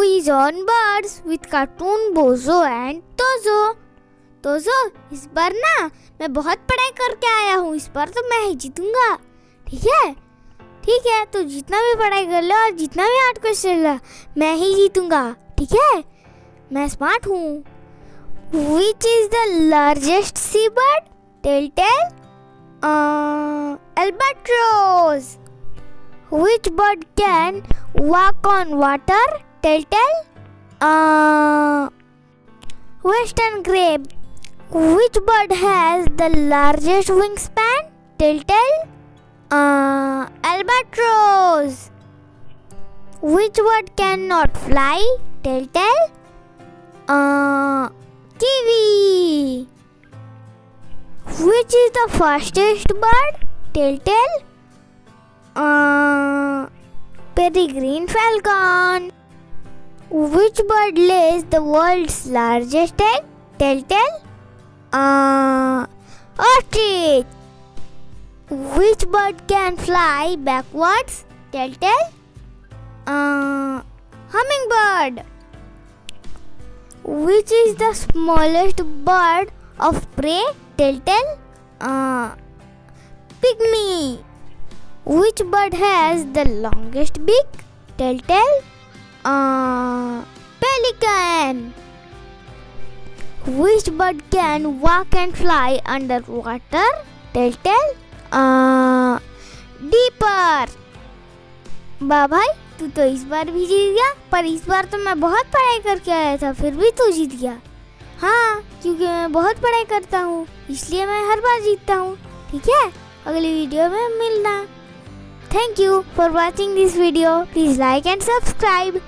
Quiz on birds with cartoon BOZO and Tozo. Tozo, इस बार ना मैं बहुत पढ़ाई करके आया हूँ. इस बार तो मैं ही जीतूंगा. ठीक है? ठीक है, तो जितना भी पढ़ाई कर लो और जितना भी हार्ड क्वेश्चन ला, मैं ही जीतूंगा. ठीक है? मैं स्मार्ट हूँ. Which is the largest seabird? Telltale? Albatross. Which bird can walk on water? Telltale? Western crab. Which bird has the largest wingspan? Telltale? Albatross. Which bird cannot fly? Telltale? Kiwi. Which is the fastest bird? Telltale? Peregrine falcon. Which bird lays the world's largest egg? Telltale? Ostrich. Which bird can fly backwards? Telltale? Hummingbird. Which is the smallest bird of prey? Telltale? Pygmy. Which bird has the longest beak? Telltale? Pelican. Which bird can walk and fly underwater? Telltale? Deeper. वाह भाई, तू तो इस बार भी जीत गया. पर इस बार तो मैं बहुत पढ़ाई करके आया था, फिर भी तू जीत गया. हाँ, क्योंकि मैं बहुत पढ़ाई करता हूँ, इसलिए मैं हर बार जीतता हूँ. ठीक है? अगली वीडियो में मिलना. Thank you for watching this video. Please like and subscribe.